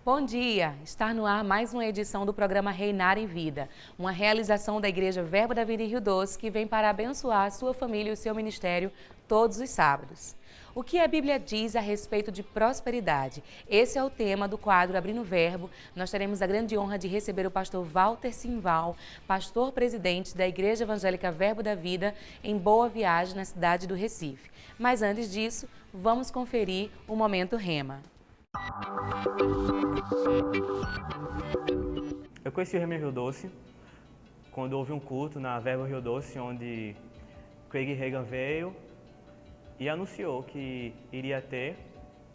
Bom dia! Está no ar mais uma edição do programa Reinar em Vida, uma realização da Igreja Verbo da Vida em Rio Doce, que vem para abençoar a sua família e o seu ministério todos os sábados. O que a Bíblia diz a respeito de prosperidade? Esse é o tema do quadro Abrindo o Verbo. Nós teremos a grande honra de receber o pastor Walter Simval, pastor-presidente da Igreja Evangélica Verbo da Vida, em Boa Viagem, na cidade do Recife. Mas antes disso, vamos conferir o Momento Rema. Eu conheci o Rema em Rio Doce quando houve um culto na Verbo Rio Doce, onde Craig Reagan veio e anunciou que iria ter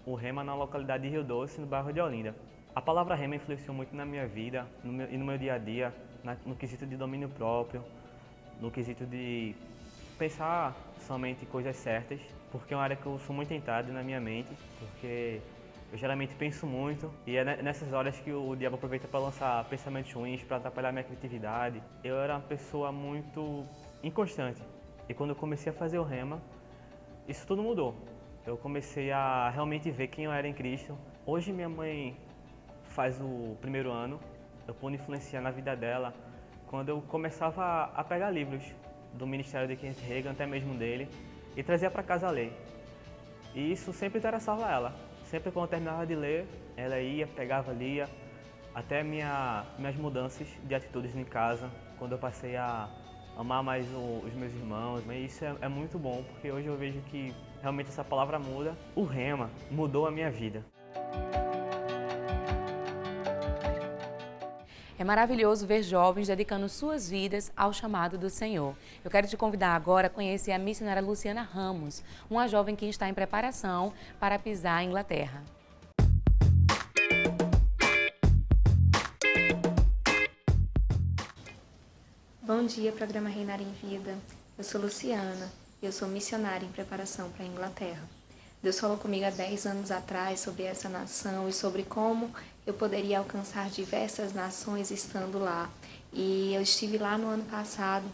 o Rema na localidade de Rio Doce, no bairro de Olinda. A palavra Rema influenciou muito na minha vida e no meu dia a dia, no quesito de domínio próprio, no quesito de pensar somente coisas certas, porque é uma área que eu sou muito tentado na minha mente, porque eu geralmente penso muito e é nessas horas que o diabo aproveita para lançar pensamentos ruins, para atrapalhar minha criatividade. Eu era uma pessoa muito inconstante e quando eu comecei a fazer o Rema, isso tudo mudou. Eu comecei a realmente ver quem eu era em Cristo. Hoje minha mãe faz o primeiro ano, eu pude influenciar na vida dela quando eu começava a pegar livros do ministério de Kenneth Reagan, até mesmo dele, e trazia para casa a ler. E isso sempre interessava ela. Sempre quando eu terminava de ler, ela ia, pegava, lia, até minhas mudanças de atitudes em casa, quando eu passei a amar mais os meus irmãos. E isso é muito bom, porque hoje eu vejo que realmente essa palavra muda. O Rema mudou a minha vida. É maravilhoso ver jovens dedicando suas vidas ao chamado do Senhor. Eu quero te convidar agora a conhecer a missionária Luciana Ramos, uma jovem que está em preparação para pisar a Inglaterra. Bom dia, programa Reinar em Vida. Eu sou Luciana e eu sou missionária em preparação para a Inglaterra. Deus falou comigo há 10 anos atrás sobre essa nação e sobre como eu poderia alcançar diversas nações estando lá. E eu estive lá no ano passado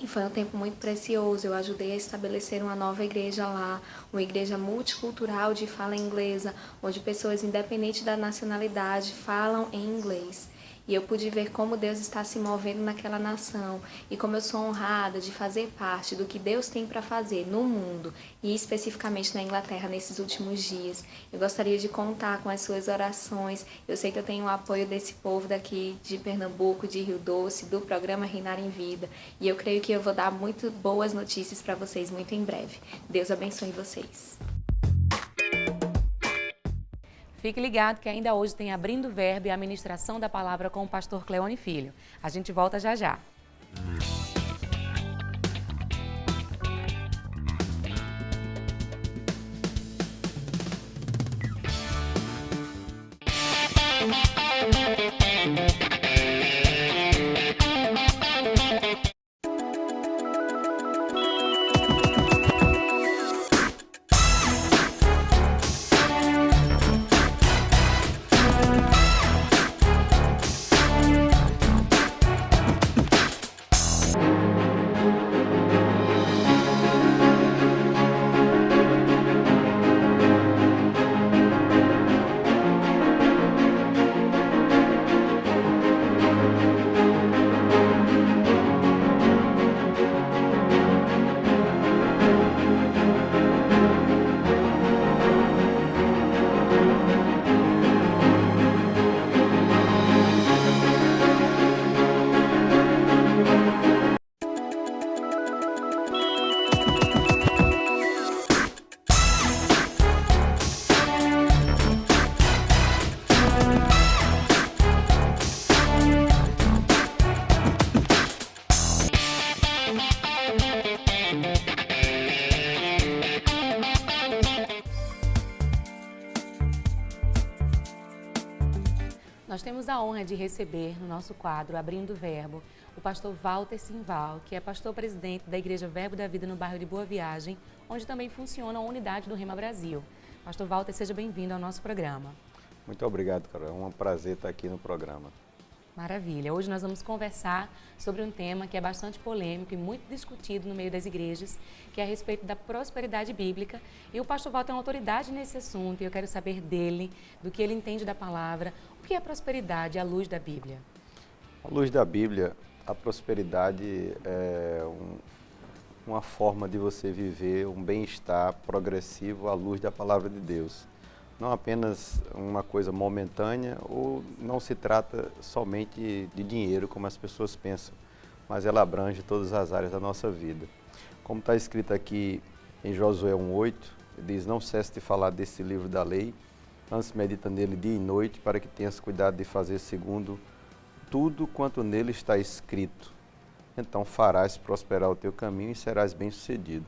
e foi um tempo muito precioso. Eu ajudei a estabelecer uma nova igreja lá, uma igreja multicultural de fala inglesa, onde pessoas, independente da nacionalidade, falam em inglês. E eu pude ver como Deus está se movendo naquela nação e como eu sou honrada de fazer parte do que Deus tem para fazer no mundo e especificamente na Inglaterra nesses últimos dias. Eu gostaria de contar com as suas orações. Eu sei que eu tenho o apoio desse povo daqui de Pernambuco, de Rio Doce, do programa Reinar em Vida. E eu creio que eu vou dar muito boas notícias para vocês muito em breve. Deus abençoe vocês. Fique ligado que ainda hoje tem Abrindo o Verbo e a ministração da palavra com o pastor Cleone Filho. A gente volta já já. nós temos a honra de receber no nosso quadro Abrindo o Verbo o pastor Walter Simval, que é pastor-presidente da Igreja Verbo da Vida no bairro de Boa Viagem, onde também funciona a unidade do Rema Brasil. Pastor Walter, seja bem-vindo ao nosso programa. Muito obrigado, Carol. É um prazer estar aqui no programa. Maravilha. Hoje nós vamos conversar sobre um tema que é bastante polêmico e muito discutido no meio das igrejas, que é a respeito da prosperidade bíblica. E o pastor Walter é uma autoridade nesse assunto e eu quero saber dele, do que ele entende da palavra. O que é prosperidade à luz da Bíblia? À luz da Bíblia, a prosperidade é uma forma de você viver um bem-estar progressivo à luz da palavra de Deus. Não apenas uma coisa momentânea, ou não se trata somente de dinheiro, como as pessoas pensam, mas ela abrange todas as áreas da nossa vida. Como está escrito aqui em Josué 1:8, diz: não cesse de falar desse livro da lei, antes medita nele dia e noite, para que tenhas cuidado de fazer segundo tudo quanto nele está escrito. Então farás prosperar o teu caminho e serás bem-sucedido.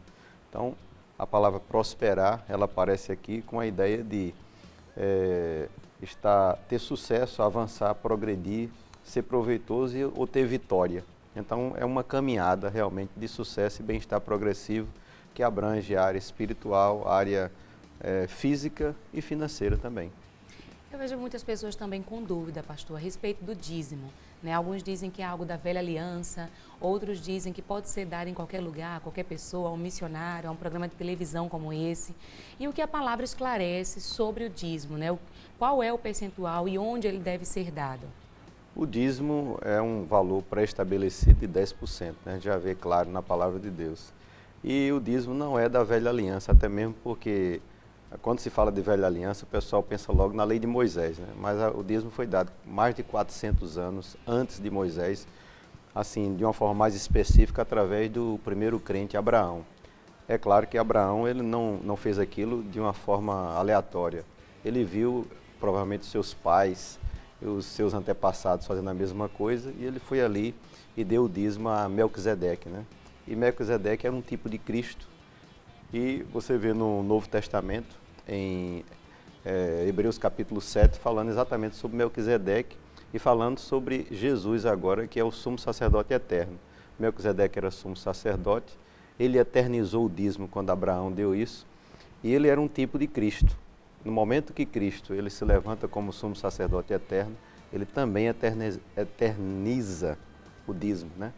Então, a palavra prosperar, ela aparece aqui com a ideia de ter sucesso, avançar, progredir, ser proveitoso ou ter vitória. Então, é uma caminhada realmente de sucesso e bem-estar progressivo que abrange a área espiritual, a área física e financeira também. Eu vejo muitas pessoas também com dúvida, pastor, a respeito do dízimo, né? Alguns dizem que é algo da velha aliança, outros dizem que pode ser dado em qualquer lugar, a qualquer pessoa, a um missionário, a um programa de televisão como esse. E o que a palavra esclarece sobre o dízimo, né? Qual é o percentual e onde ele deve ser dado? O dízimo é um valor pré-estabelecido de 10%, né? Já vê claro na palavra de Deus. E o dízimo não é da velha aliança, até mesmo porque quando se fala de velha aliança, o pessoal pensa logo na lei de Moisés, né? Mas o dízimo foi dado mais de 400 anos antes de Moisés, assim, de uma forma mais específica, através do primeiro crente, Abraão. É claro que Abraão ele não fez aquilo de uma forma aleatória. Ele viu, provavelmente, seus pais, os seus antepassados fazendo a mesma coisa, e ele foi ali e deu o dízimo a Melquisedeque, né? E Melquisedeque era um tipo de Cristo. E você vê no Novo Testamento, em Hebreus capítulo 7, falando exatamente sobre Melquisedeque e falando sobre Jesus agora, que é o sumo sacerdote eterno. Melquisedeque era sumo sacerdote, ele eternizou o dízimo quando Abraão deu isso, e ele era um tipo de Cristo. No momento que Cristo ele se levanta como sumo sacerdote eterno, ele também eterniza o dízimo, né?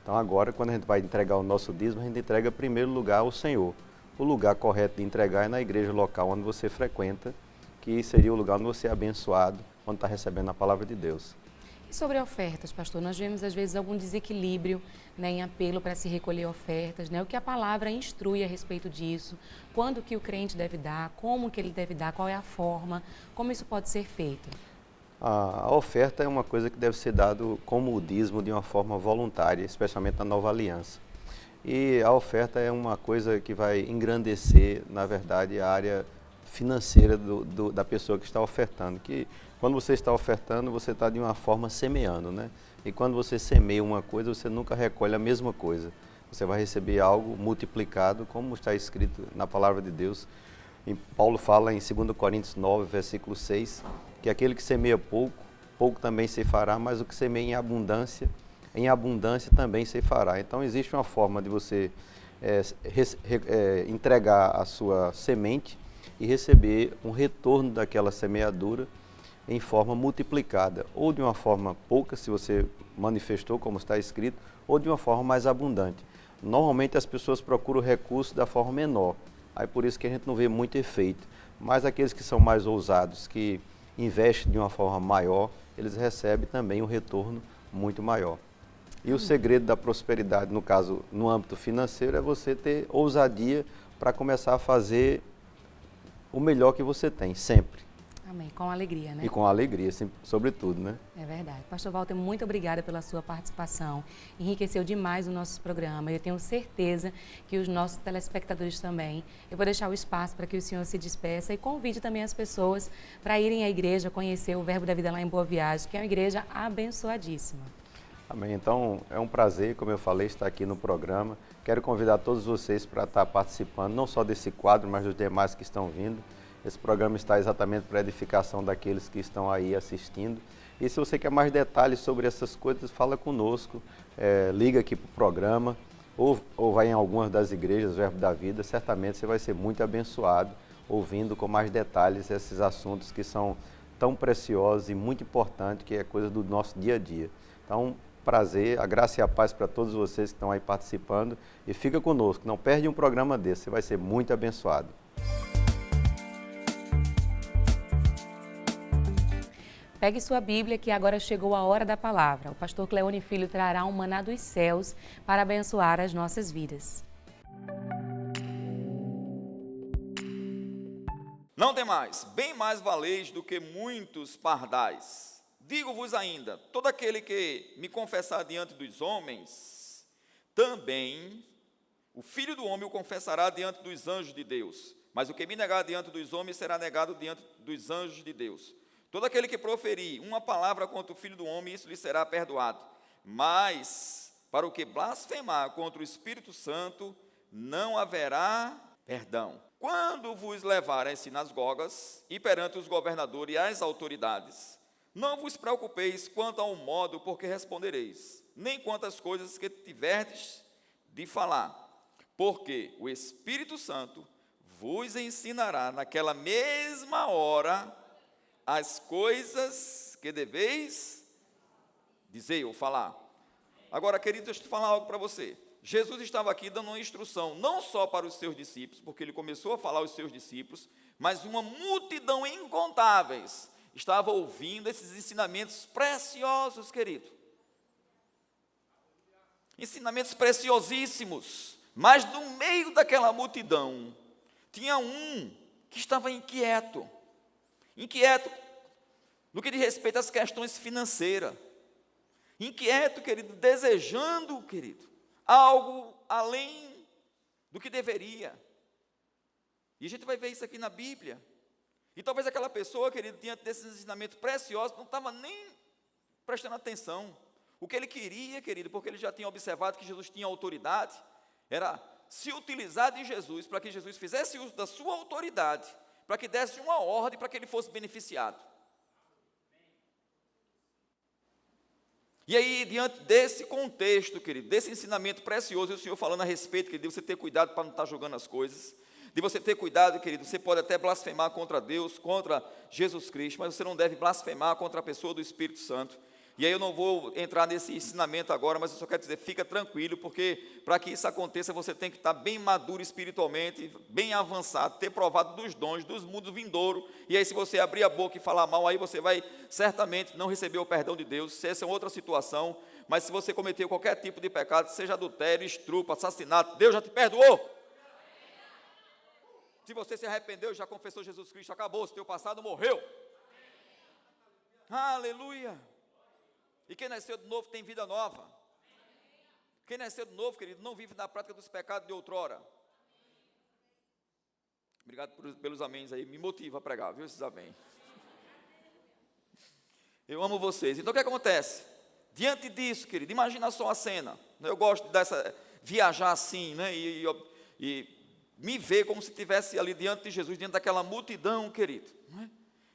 Então agora, quando a gente vai entregar o nosso dízimo, a gente entrega em primeiro lugar ao Senhor. O lugar correto de entregar é na igreja local onde você frequenta, que seria o lugar onde você é abençoado, onde está recebendo a palavra de Deus. E sobre ofertas, pastor, nós vemos às vezes algum desequilíbrio, né, em apelo para se recolher ofertas, né? O que a palavra instrui a respeito disso, quando que o crente deve dar, como que ele deve dar, qual é a forma, como isso pode ser feito? A oferta é uma coisa que deve ser dado como o dízimo de uma forma voluntária, especialmente na nova aliança. E a oferta é uma coisa que vai engrandecer, na verdade, a área financeira da pessoa que está ofertando. Que quando você está ofertando, você está de uma forma semeando, né? E quando você semeia uma coisa, você nunca recolhe a mesma coisa. Você vai receber algo multiplicado, como está escrito na palavra de Deus. E Paulo fala em 2 Coríntios 9, versículo 6, que aquele que semeia pouco, pouco também se fará, mas o que semeia em abundância também se fará. Então existe uma forma de você entregar a sua semente e receber um retorno daquela semeadura em forma multiplicada, ou de uma forma pouca, se você manifestou como está escrito, ou de uma forma mais abundante. Normalmente as pessoas procuram o recurso da forma menor, aí por isso que a gente não vê muito efeito, mas aqueles que são mais ousados, que investem de uma forma maior, eles recebem também um retorno muito maior. E o segredo da prosperidade, no caso, no âmbito financeiro, é você ter ousadia para começar a fazer o melhor que você tem, sempre. Amém. Com alegria, né? E com alegria, sobretudo, né? É verdade. Pastor Walter, muito obrigada pela sua participação. Enriqueceu demais o nosso programa. Eu tenho certeza que os nossos telespectadores também. Eu vou deixar o espaço para que o senhor se despeça e convide também as pessoas para irem à igreja conhecer o Verbo da Vida lá em Boa Viagem, que é uma igreja abençoadíssima. Amém. Então, é um prazer, como eu falei, estar aqui no programa. Quero convidar todos vocês para estar participando, não só desse quadro, mas dos demais que estão vindo. Esse programa está exatamente para a edificação daqueles que estão aí assistindo. E se você quer mais detalhes sobre essas coisas, fala conosco, liga aqui para o programa, ou vai em algumas das igrejas, Verbo da Vida, certamente você vai ser muito abençoado, ouvindo com mais detalhes esses assuntos que são tão preciosos e muito importantes, que é coisa do nosso dia a dia. Então, prazer, a graça e a paz para todos vocês que estão aí participando, e fica conosco, não perde um programa desse, você vai ser muito abençoado. Pegue sua Bíblia que agora chegou a hora da palavra. O pastor Cleone Filho trará um maná dos céus para abençoar as nossas vidas. Não temais, bem mais valeis do que muitos pardais. Digo-vos ainda, todo aquele que me confessar diante dos homens, também o Filho do Homem o confessará diante dos anjos de Deus. Mas o que me negar diante dos homens será negado diante dos anjos de Deus. Todo aquele que proferir uma palavra contra o Filho do Homem, isso lhe será perdoado. Mas, para o que blasfemar contra o Espírito Santo, não haverá perdão. Quando vos levarem às sinagogas e perante os governadores e as autoridades, não vos preocupeis quanto ao modo por que respondereis, nem quanto às coisas que tiverdes de falar, porque o Espírito Santo vos ensinará naquela mesma hora as coisas que deveis dizer ou falar. Agora, querido, deixa eu falar algo para você. Jesus estava aqui dando uma instrução, não só para os seus discípulos, porque ele começou a falar aos seus discípulos, mas uma multidão incontáveis estava ouvindo esses ensinamentos preciosos, querido. Ensinamentos preciosíssimos. Mas no meio daquela multidão, tinha um que estava inquieto no que diz respeito às questões financeiras, inquieto, querido, desejando, querido, algo além do que deveria. E a gente vai ver isso aqui na Bíblia. E talvez aquela pessoa, querido, diante desses ensinamentos preciosos, não estava nem prestando atenção. O que ele queria, querido, porque ele já tinha observado que Jesus tinha autoridade, era se utilizar de Jesus para que Jesus fizesse uso da sua autoridade, para que desse uma ordem para que ele fosse beneficiado. E aí, diante desse contexto, querido, desse ensinamento precioso, e o Senhor falando a respeito, querido, de você ter cuidado para não estar jogando as coisas, de você ter cuidado, querido, você pode até blasfemar contra Deus, contra Jesus Cristo, mas você não deve blasfemar contra a pessoa do Espírito Santo. E aí eu não vou entrar nesse ensinamento agora, mas eu só quero dizer, fica tranquilo, porque para que isso aconteça, você tem que estar bem maduro espiritualmente, bem avançado, ter provado dos dons, dos mundos vindouros, e aí se você abrir a boca e falar mal, aí você vai certamente não receber o perdão de Deus. Essa é outra situação, mas se você cometeu qualquer tipo de pecado, seja adultério, estupro, assassinato, Deus já te perdoou. Se você se arrependeu, já confessou Jesus Cristo, acabou, se teu passado morreu. Aleluia. E quem nasceu de novo tem vida nova. Quem nasceu de novo, querido, não vive na prática dos pecados de outrora. Obrigado pelos améns aí, me motiva a pregar, viu, esses amém. Eu amo vocês. Então o que acontece? Diante disso, querido, imagina só a cena. Eu gosto dessa, viajar assim, né, e me ver como se estivesse ali diante de Jesus, diante daquela multidão, querido. Não é?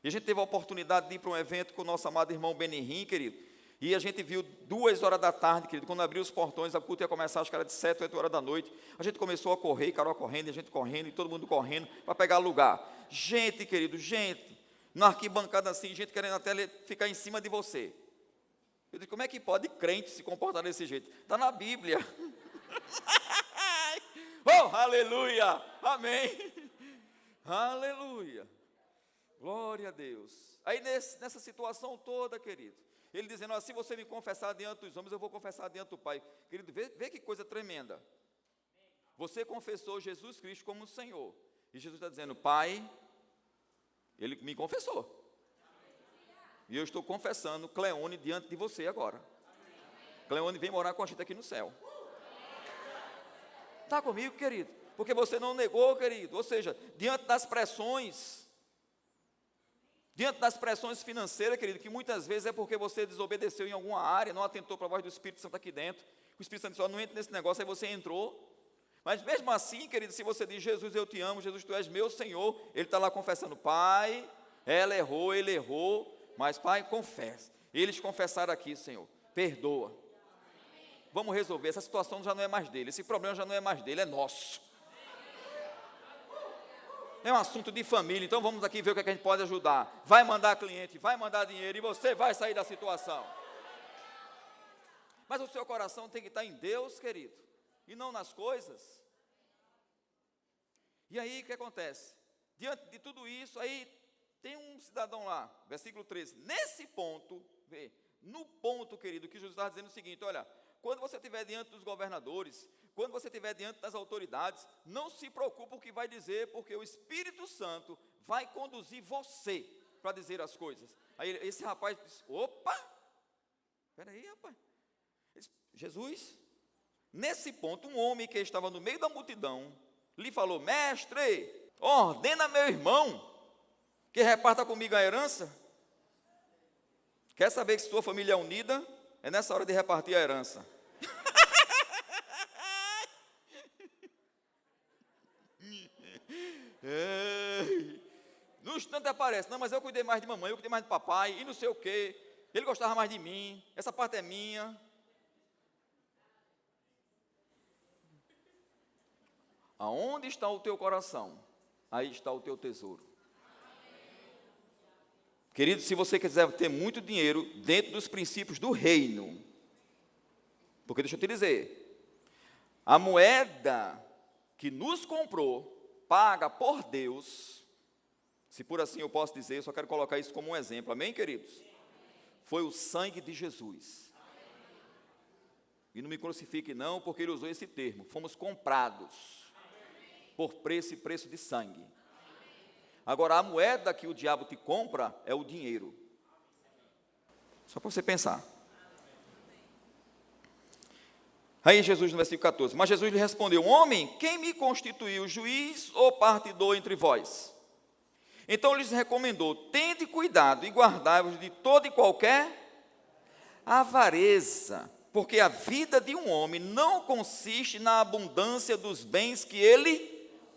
E a gente teve a oportunidade de ir para um evento com o nosso amado irmão Benihim, querido. E a gente viu 2 horas da tarde, querido, quando abriu os portões, a culto ia começar, acho que era de 7, 8 horas da noite. A gente começou a correr, Carol correndo, e a gente correndo, e todo mundo correndo, para pegar lugar. Gente, querido, gente, na arquibancada assim, gente querendo até ficar em cima de você. Eu disse, como é que pode crente se comportar desse jeito? Está na Bíblia. Oh, aleluia, amém. Aleluia, glória a Deus. Aí nessa situação toda, querido, ele dizendo, se você me confessar diante dos homens, eu vou confessar diante do Pai. Querido, vê que coisa tremenda. Você confessou Jesus Cristo como Senhor. E Jesus está dizendo, Pai, Ele me confessou. E eu estou confessando Cleone diante de você agora. Cleone vem morar com a gente aqui no céu. Está comigo, querido? Porque você não negou, querido. Ou seja, diante das pressões financeiras, querido, que muitas vezes é porque você desobedeceu em alguma área, não atentou para a voz do Espírito Santo aqui dentro. O Espírito Santo disse, não entre nesse negócio, aí você entrou. Mas mesmo assim, querido, se você diz, Jesus, eu te amo, Jesus, tu és meu Senhor, Ele está lá confessando, Pai, ela errou, ele errou, mas Pai, confessa. Eles confessaram aqui, Senhor, perdoa. Vamos resolver, essa situação já não é mais dele, esse problema já não é mais dele, é nosso. É um assunto de família, então vamos aqui ver o que a gente pode ajudar. Vai mandar cliente, vai mandar dinheiro e você vai sair da situação. Mas o seu coração tem que estar em Deus, querido, e não nas coisas. E aí o que acontece? Diante de tudo isso, aí tem um cidadão lá, versículo 13, nesse ponto, vê, no ponto, querido, que Jesus está dizendo o seguinte, olha, quando você estiver diante dos governadores, quando você estiver diante das autoridades, não se preocupe com o que vai dizer, porque o Espírito Santo vai conduzir você para dizer as coisas. Aí esse rapaz disse, opa, espera aí, rapaz. Jesus, nesse ponto, um homem que estava no meio da multidão, lhe falou, mestre, ordena meu irmão, que reparta comigo a herança. Quer saber que sua família é unida? É nessa hora de repartir a herança. No instante aparece, não, mas eu cuidei mais de mamãe, eu cuidei mais de papai, e não sei o quê, ele gostava mais de mim, essa parte é minha. Aonde está o teu coração, aí está o teu tesouro. Querido, se você quiser ter muito dinheiro dentro dos princípios do reino, porque deixa eu te dizer, a moeda que nos comprou, paga por Deus, se por assim eu posso dizer, eu só quero colocar isso como um exemplo, amém, queridos? Foi o sangue de Jesus. E não me crucifique não, porque ele usou esse termo, fomos comprados por preço e preço de sangue. Agora, a moeda que o diabo te compra é o dinheiro. Só para você pensar. Aí Jesus no versículo 14, mas Jesus lhe respondeu, homem, quem me constituiu juiz ou partidor entre vós? Então lhes recomendou, tende cuidado e guardai-vos de toda e qualquer avareza, porque a vida de um homem não consiste na abundância dos bens que ele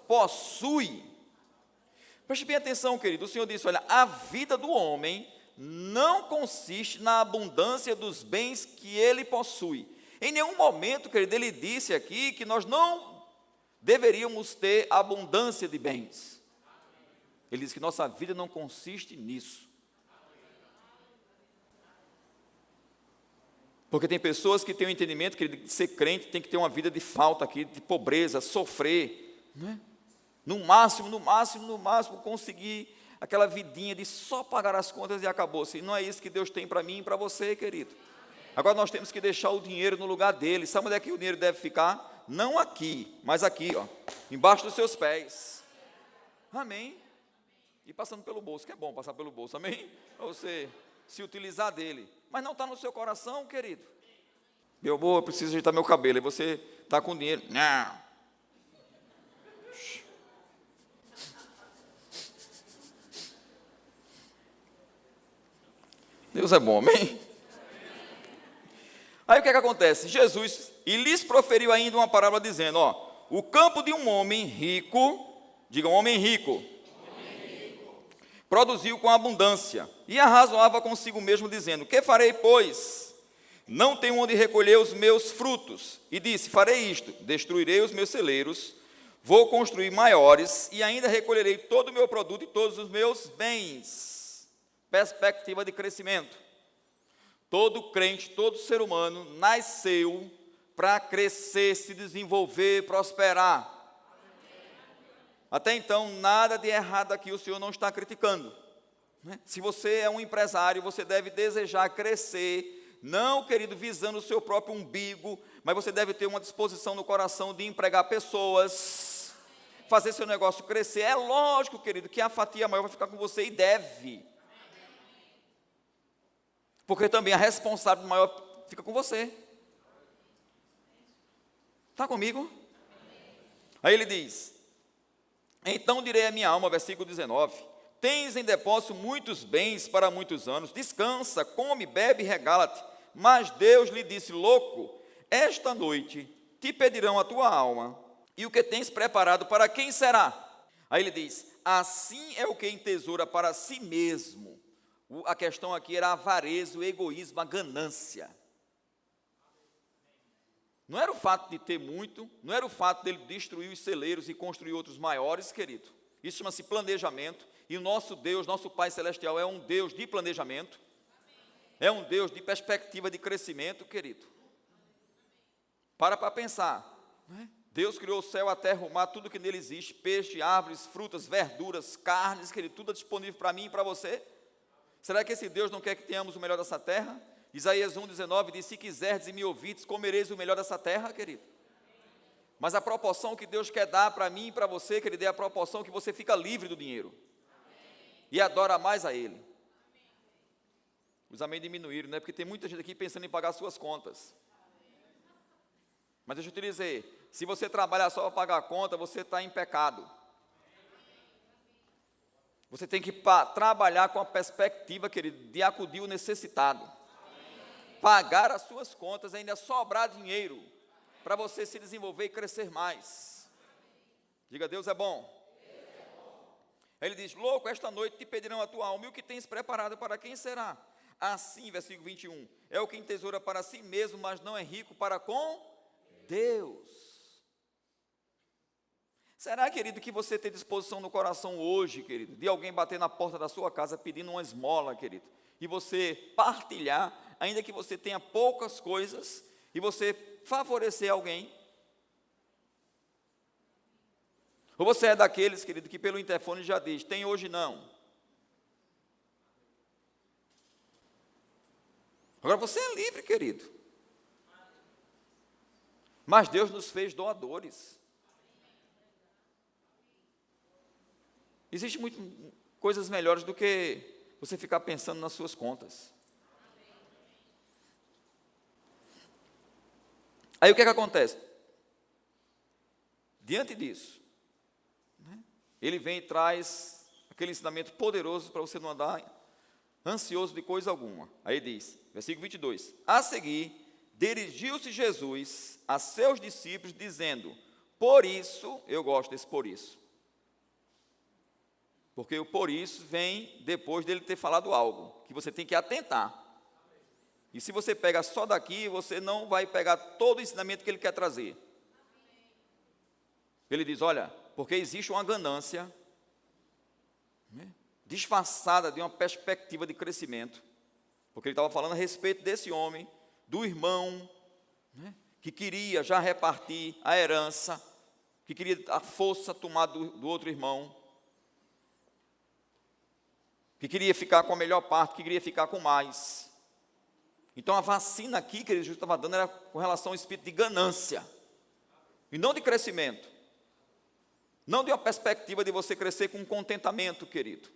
possui. Preste bem atenção, querido, o Senhor disse, olha, a vida do homem não consiste na abundância dos bens que ele possui. Em nenhum momento, querido, ele disse aqui que nós não deveríamos ter abundância de bens. Ele disse que nossa vida não consiste nisso. Porque tem pessoas que têm o entendimento que de ser crente tem que ter uma vida de falta aqui, de pobreza, sofrer, não é? No máximo, conseguir aquela vidinha de só pagar as contas e acabou-se. Não é isso que Deus tem para mim e para você, querido. Agora nós temos que deixar o dinheiro no lugar dele. Sabe onde é que o dinheiro deve ficar? Não aqui, mas aqui, ó, embaixo dos seus pés. Amém? E passando pelo bolso, que é bom passar pelo bolso, amém? Para você se utilizar dele. Mas não está no seu coração, querido. Meu amor, eu preciso ajeitar meu cabelo. E você está com dinheiro. Não. Deus é bom, amém? Aí o que é que acontece? Jesus, e lhes proferiu ainda uma parábola dizendo, ó, o campo de um homem rico, diga um homem rico, produziu com abundância, e arrazoava consigo mesmo dizendo, que farei, pois? Não tenho onde recolher os meus frutos. E disse, farei isto, destruirei os meus celeiros, vou construir maiores, e ainda recolherei todo o meu produto e todos os meus bens. Perspectiva de crescimento. Todo crente, todo ser humano nasceu para crescer, se desenvolver, prosperar. Até então, nada de errado aqui o Senhor não está criticando. Se você é um empresário, você deve desejar crescer, não, querido, visando o seu próprio umbigo, mas você deve ter uma disposição no coração de empregar pessoas, fazer seu negócio crescer. É lógico, querido, que a fatia maior vai ficar com você e deve. Porque também a responsabilidade maior fica com você. Está comigo? Aí ele diz, então direi à minha alma, versículo 19, tens em depósito muitos bens para muitos anos, descansa, come, bebe e regala-te. Mas Deus lhe disse, louco, esta noite te pedirão a tua alma, e o que tens preparado para quem será? Aí ele diz, assim é o que entesoura para si mesmo. A questão aqui era a avareza, o egoísmo, a ganância. Não era o fato de ter muito, não era o fato dele destruir os celeiros e construir outros maiores, querido. Isso chama-se planejamento. E o nosso Deus, nosso Pai Celestial, é um Deus de planejamento. É um Deus de perspectiva de crescimento, querido. Para pensar, não é? Deus criou o céu, a terra, o mar, tudo que nele existe, peixe, árvores, frutas, verduras, carnes, querido, tudo é disponível para mim e para você. Será que esse Deus não quer que tenhamos o melhor dessa terra? Isaías 1,19 diz, se quiserdes e me ouvides, comereis o melhor dessa terra, querido. Mas a proporção que Deus quer dar para mim e para você, querido, é a proporção que você fica livre do dinheiro. E adora mais a Ele. Os amém diminuíram, né? Porque tem muita gente aqui pensando em pagar suas contas. Mas deixa eu te dizer, se você trabalhar só para pagar a conta, você está em pecado. Você tem que trabalhar com a perspectiva, querido, de acudir o necessitado. Pagar as suas contas, ainda sobrar dinheiro, para você se desenvolver e crescer mais. Diga, Deus é bom. Ele diz, louco, esta noite te pedirão a tua alma, e o que tens preparado para quem será? Assim, versículo 21, é o que entesoura para si mesmo, mas não é rico para com Deus. Será, querido, que você tem disposição no coração hoje, querido, de alguém bater na porta da sua casa pedindo uma esmola, querido, e você partilhar, ainda que você tenha poucas coisas, e você favorecer alguém? Ou você é daqueles, querido, que pelo interfone já diz, tem hoje não? Agora você é livre, querido. Mas Deus nos fez doadores. Existem muitas coisas melhores do que você ficar pensando nas suas contas. Aí o que é que acontece? Diante disso, ele vem e traz aquele ensinamento poderoso para você não andar ansioso de coisa alguma. Aí diz, versículo 22, a seguir, dirigiu-se Jesus a seus discípulos, dizendo, por isso, eu gosto desse por isso, porque o por isso vem depois dele ter falado algo, que você tem que atentar. E se você pega só daqui, você não vai pegar todo o ensinamento que ele quer trazer. Ele diz, olha, porque existe uma ganância, né, disfarçada de uma perspectiva de crescimento, porque ele estava falando a respeito desse homem, do irmão, né, que queria já repartir a herança, que queria a força tomada do outro irmão, que queria ficar com a melhor parte, que queria ficar com mais. Então a vacina aqui que Jesus estava dando era com relação ao espírito de ganância, e não de crescimento, não de uma perspectiva de você crescer com contentamento, querido.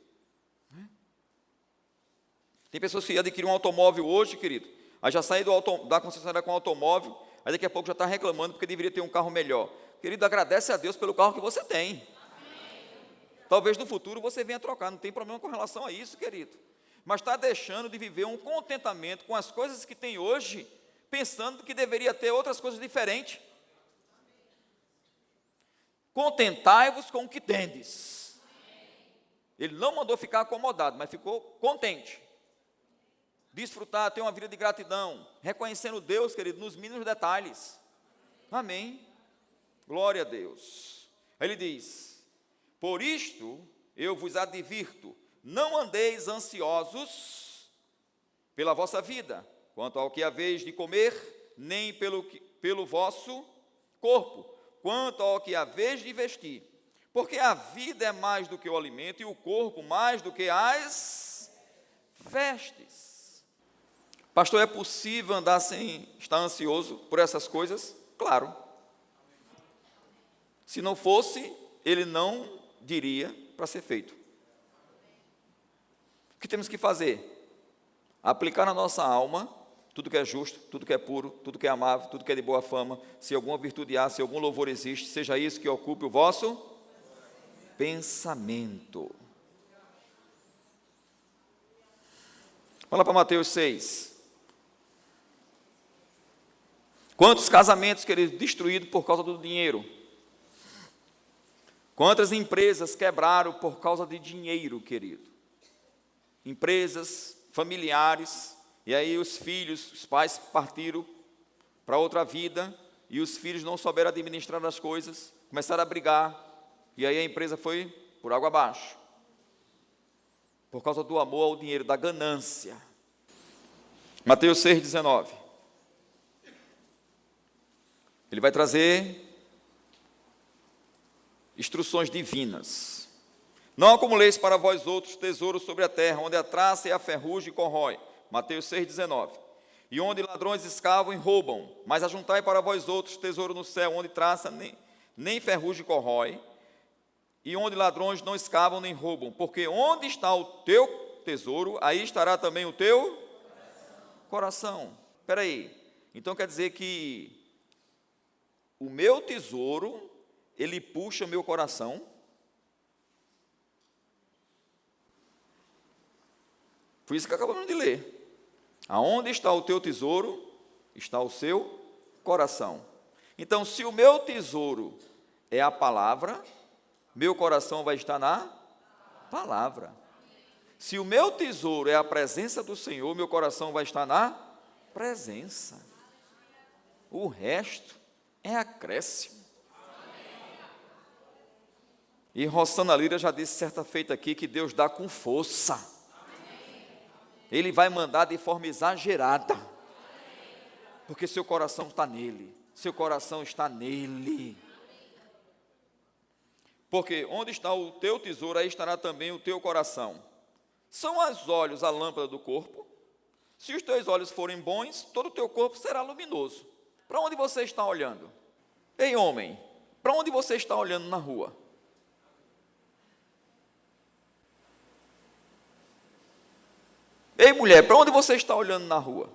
Tem pessoas que adquiriram um automóvel hoje, querido, aí já sai da concessionária com automóvel, aí daqui a pouco já está reclamando porque deveria ter um carro melhor. Querido, agradece a Deus pelo carro que você tem. Talvez no futuro você venha trocar, não tem problema com relação a isso, querido. Mas está deixando de viver um contentamento com as coisas que tem hoje, pensando que deveria ter outras coisas diferentes. Contentai-vos com o que tendes. Ele não mandou ficar acomodado, mas ficou contente. Desfrutar, ter uma vida de gratidão, reconhecendo Deus, querido, nos mínimos detalhes. Amém. Glória a Deus. Aí ele diz, por isto eu vos advirto, não andeis ansiosos pela vossa vida, quanto ao que haveis de comer, nem pelo vosso corpo, quanto ao que haveis de vestir. Porque a vida é mais do que o alimento, e o corpo mais do que as vestes. Pastor, é possível andar sem estar ansioso por essas coisas? Claro. Se não fosse, ele não diria para ser feito. O que temos que fazer? Aplicar na nossa alma tudo que é justo, tudo que é puro, tudo que é amável, tudo que é de boa fama, se alguma virtude há, se algum louvor existe, seja isso que ocupe o vosso pensamento. Fala para Mateus 6. Quantos casamentos, queridos, destruídos por causa do dinheiro? Quantas empresas quebraram por causa de dinheiro, querido? empresas, familiares, e aí os pais partiram para outra vida, e os filhos não souberam administrar as coisas, começaram a brigar, e aí a empresa foi por água abaixo, por causa do amor ao dinheiro, da ganância. Mateus 6,19. Ele vai trazer instruções divinas. Não acumuleis para vós outros tesouros sobre a terra, onde a traça e a ferrugem corrói. Mateus 6,19. E onde ladrões escavam e roubam, mas ajuntai para vós outros tesouro no céu, onde traça nem ferrugem corrói, e onde ladrões não escavam nem roubam, porque onde está o teu tesouro, aí estará também o teu coração. Espera aí, então quer dizer que o meu tesouro, ele puxa meu coração? Foi isso que acabamos de ler. Aonde está o teu tesouro, está o seu coração. Então, se o meu tesouro é a palavra, meu coração vai estar na palavra. Se o meu tesouro é a presença do Senhor, meu coração vai estar na presença. O resto é acréscimo. E Rosana Lira já disse certa feita aqui que Deus dá com força. Ele vai mandar de forma exagerada. Porque seu coração está nele. Seu coração está nele. Porque onde está o teu tesouro, aí estará também o teu coração. São os olhos a lâmpada do corpo. Se os teus olhos forem bons, todo o teu corpo será luminoso. Para onde você está olhando? Ei, homem, para onde você está olhando na rua? Ei, mulher, para onde você está olhando na rua?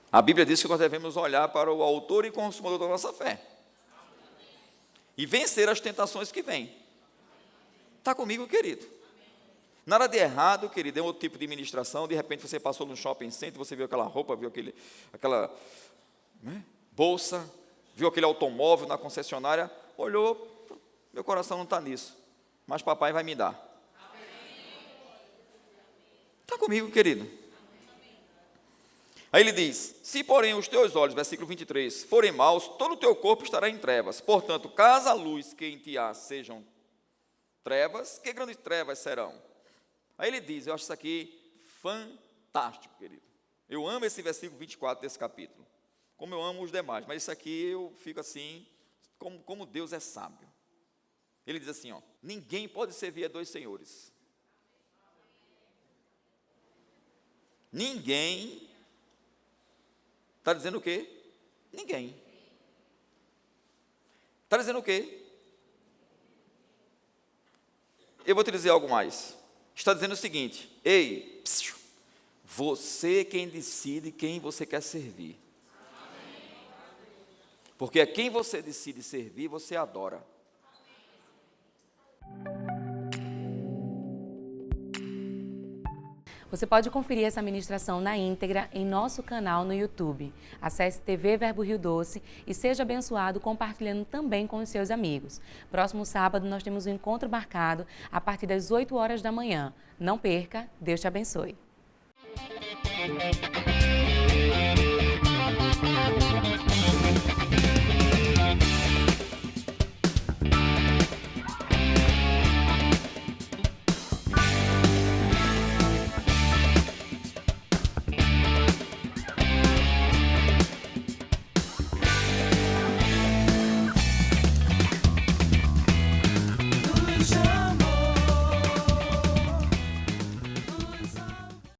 A Bíblia diz que nós devemos olhar para o autor e consumador da nossa fé. E vencer as tentações que vêm. Está comigo, querido? Nada de errado, querido, é outro tipo de ministração. De repente você passou no shopping center, você viu aquela roupa, viu aquela bolsa, viu aquele automóvel na concessionária, olhou, meu coração não está nisso, mas papai vai me dar. Está comigo, querido? Aí ele diz, se porém os teus olhos, versículo 23, forem maus, todo o teu corpo estará em trevas. Portanto, caso a luz que em ti há sejam trevas, que grandes trevas serão? Aí ele diz, eu acho isso aqui fantástico, querido. Eu amo esse versículo 24 desse capítulo, como eu amo os demais, mas isso aqui eu fico assim, como Deus é sábio. Ele diz assim, ninguém pode servir a dois senhores. Ninguém. Está dizendo o quê? Ninguém. Está dizendo o quê? Eu vou te dizer algo mais. Está dizendo o seguinte, ei, você quem decide quem você quer servir. Porque a quem você decide servir, você adora. Você pode conferir essa ministração na íntegra em nosso canal no YouTube. Acesse TV Verbo Rio Doce e seja abençoado compartilhando também com os seus amigos. Próximo sábado nós temos um encontro marcado a partir das 8 horas da manhã. Não perca, Deus te abençoe.